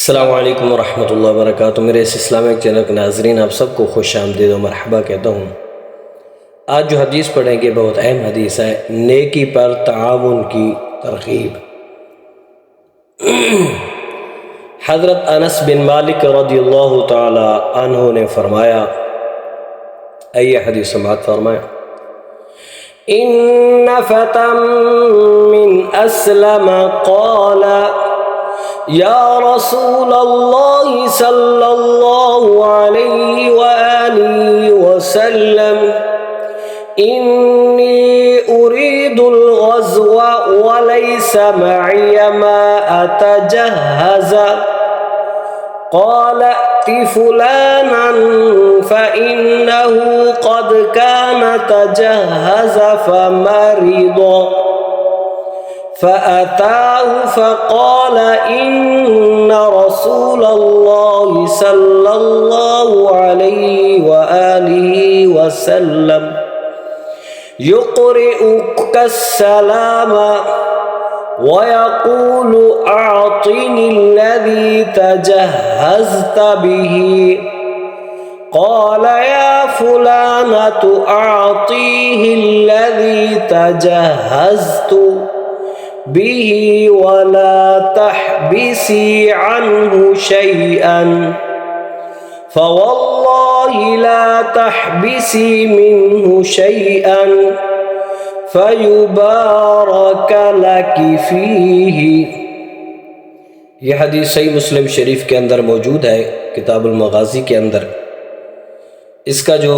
السلام علیکم ورحمۃ اللہ وبرکاتہ۔ میرے اس اسلامک چینل کے ناظرین، آپ سب کو خوش آمدید و مرحبا کہتا ہوں۔ آج جو حدیث پڑھیں گے بہت اہم حدیث ہے، نیکی پر تعاون کی ترغیب۔ حضرت انس بن مالک رضی اللہ تعالی عنہ نے فرمایا، آئیے حدیث سماعت فرمائیں، ان فتى من اسلم قال یا رسول اللہ صلی اللہ علیہ وآلہ وسلم انی اريد الغزو وليس معي ما اتجهز قال ائت فلانا فإنه قد كان تجهز فمرض فأتاه فقال إن رسول الله صلى الله عليه وآله وسلم يقرئك السلام ويقول أعطني الذي تجهزت به قال يا فلانة أعطيه الذي تجهزت به ولا تحبسي عنه شيئا فوالله لا تحبسي منه شيئا فيبارك لك فيه۔ یہ حدیث صحیح مسلم شریف کے اندر موجود ہے، کتاب المغازی کے اندر۔ اس کا جو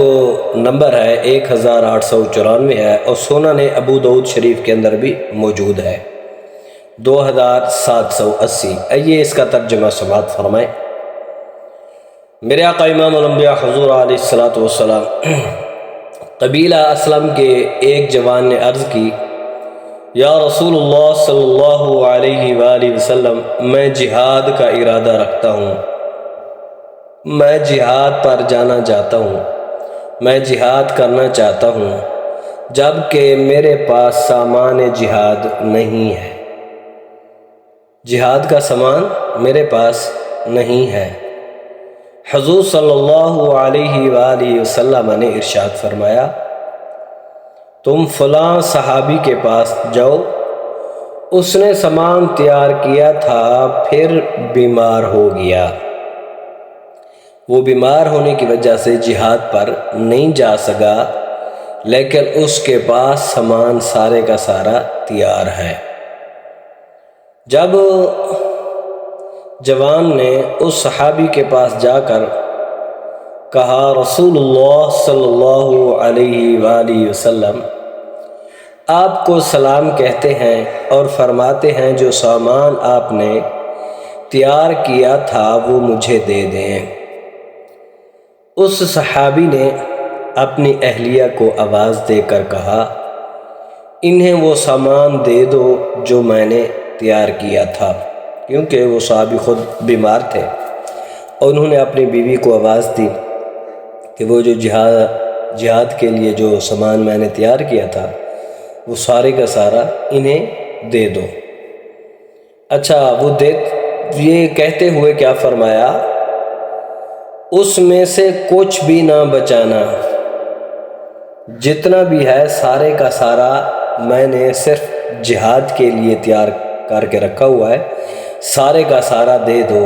نمبر ہے 1894 ہے، اور سنن ابو داؤد شریف کے اندر بھی موجود ہے 2780۔ آئیے اس کا ترجمہ سماعت فرمائیں۔ میرے آقا امام الانبیاء حضور علیہ الصلوۃ والسلام قبیلہ اسلم کے ایک جوان نے عرض کی، یا رسول اللہ صلی اللہ علیہ وآلہ وسلم، میں جہاد کا ارادہ رکھتا ہوں، میں جہاد پر جانا چاہتا ہوں، میں جہاد کرنا چاہتا ہوں، جبکہ میرے پاس سامان جہاد نہیں ہے، جہاد کا سامان میرے پاس نہیں ہے۔ حضور صلی اللہ علیہ وآلہ وسلم نے ارشاد فرمایا، تم فلاں صحابی کے پاس جاؤ، اس نے سامان تیار کیا تھا، پھر بیمار ہو گیا، وہ بیمار ہونے کی وجہ سے جہاد پر نہیں جا سکا، لیکن اس کے پاس سامان سارے کا سارا تیار ہے۔ جب جوان نے اس صحابی کے پاس جا کر کہا، رسول اللہ صلی اللہ علیہ وآلہ وسلم آپ کو سلام کہتے ہیں اور فرماتے ہیں جو سامان آپ نے تیار کیا تھا وہ مجھے دے دیں۔ اس صحابی نے اپنی اہلیہ کو آواز دے کر کہا، انہیں وہ سامان دے دو جو میں نے تیار کیا تھا، کیونکہ وہ صحابی خود بیمار تھے، اور انہوں نے اپنی بیوی کو آواز دی کہ وہ جو جہاد کے لیے جو سامان میں نے تیار کیا تھا وہ سارے کا سارا انہیں دے دو۔ اچھا، وہ یہ کہتے ہوئے کیا فرمایا، اس میں سے کچھ بھی نہ بچانا، جتنا بھی ہے سارے کا سارا میں نے صرف جہاد کے لیے تیار کر کے رکھا ہوا ہے، سارے کا سارا دے دو،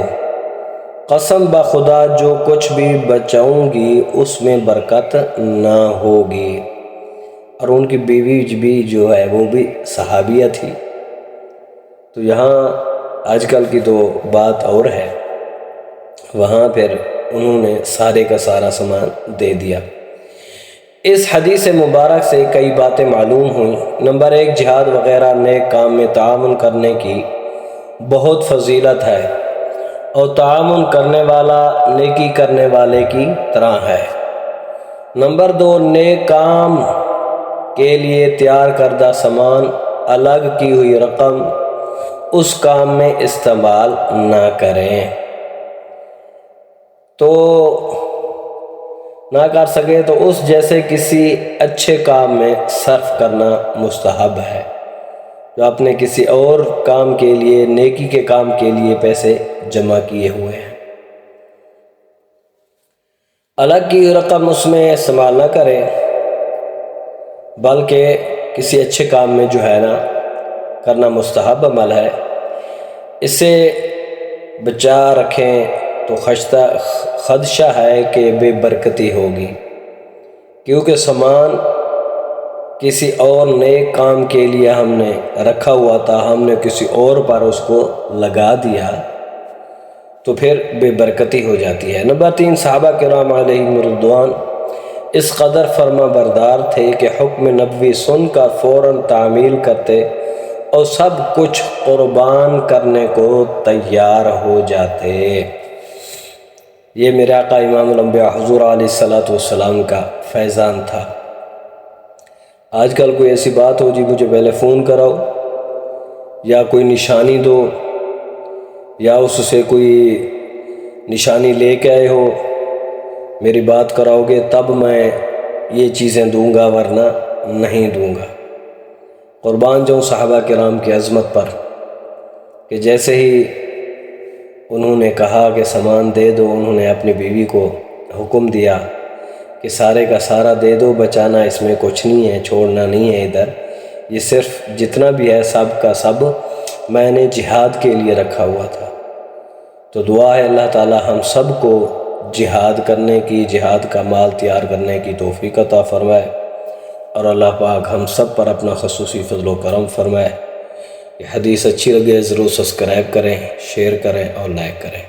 قسم بخدا جو کچھ بھی بچاؤں گی اس میں برکت نہ ہوگی۔ اور ان کی بیوی بھی جو ہے وہ بھی صحابیہ تھی۔ تو یہاں آج کل کی تو بات اور ہے، وہاں پھر انہوں نے سارے کا سارا سامان دے دیا۔ اس حدیث مبارک سے کئی باتیں معلوم ہوئیں۔ نمبر 1، جہاد وغیرہ نیک کام میں تعاون کرنے کی بہت فضیلت ہے، اور تعاون کرنے والا نیکی کرنے والے کی طرح ہے۔ نمبر 2، نیک کام کے لیے تیار کردہ سامان، الگ کی ہوئی رقم اس کام میں استعمال نہ کریں، تو نہ کر سکے تو اس جیسے کسی اچھے کام میں صرف کرنا مستحب ہے۔ جو اپنے کسی اور کام کے لیے، نیکی کے کام کے لیے پیسے جمع کیے ہوئے ہیں۔ الگ کی رقم اس میں استعمال نہ کریں، بلکہ کسی اچھے کام میں جو ہے نا کرنا مستحب عمل ہے، اسے بچا رکھیں تو خدشہ ہے کہ بے برکتی ہوگی، کیونکہ سامان کسی اور نیک کام کے لیے ہم نے رکھا ہوا تھا، ہم نے کسی اور پر اس کو لگا دیا تو پھر بے برکتی ہو جاتی ہے۔ نمبر 3، صحابہ کرام علیہم رضوان اس قدر فرما بردار تھے کہ حکم نبوی سن کر فوراً تعمیل کرتے اور سب کچھ قربان کرنے کو تیار ہو جاتے۔ یہ میرے آقا امام الانبیاء حضور علیہ السلام کا فیضان تھا۔ آج کل کوئی ایسی بات ہو جی مجھے پہلے فون کراؤ، یا کوئی نشانی دو، یا اس سے کوئی نشانی لے کے آئے ہو، میری بات کراؤ گے تب میں یہ چیزیں دوں گا ورنہ نہیں دوں گا۔ قربان جاؤں صحابہ کرام کی عظمت پر کہ جیسے ہی انہوں نے کہا کہ سامان دے دو، انہوں نے اپنی بیوی کو حکم دیا کہ سارے کا سارا دے دو، بچانا اس میں کچھ نہیں ہے، چھوڑنا نہیں ہے ادھر، یہ صرف جتنا بھی ہے سب کا سب میں نے جہاد کے لیے رکھا ہوا تھا۔ تو دعا ہے اللہ تعالی ہم سب کو جہاد کرنے کی، جہاد کا مال تیار کرنے کی توفیق عطا فرمائے، اور اللہ پاک ہم سب پر اپنا خصوصی فضل و کرم فرمائے۔ یہ حدیث اچھی لگے ضرور سبسکرائب کریں، شیئر کریں اور لائک کریں۔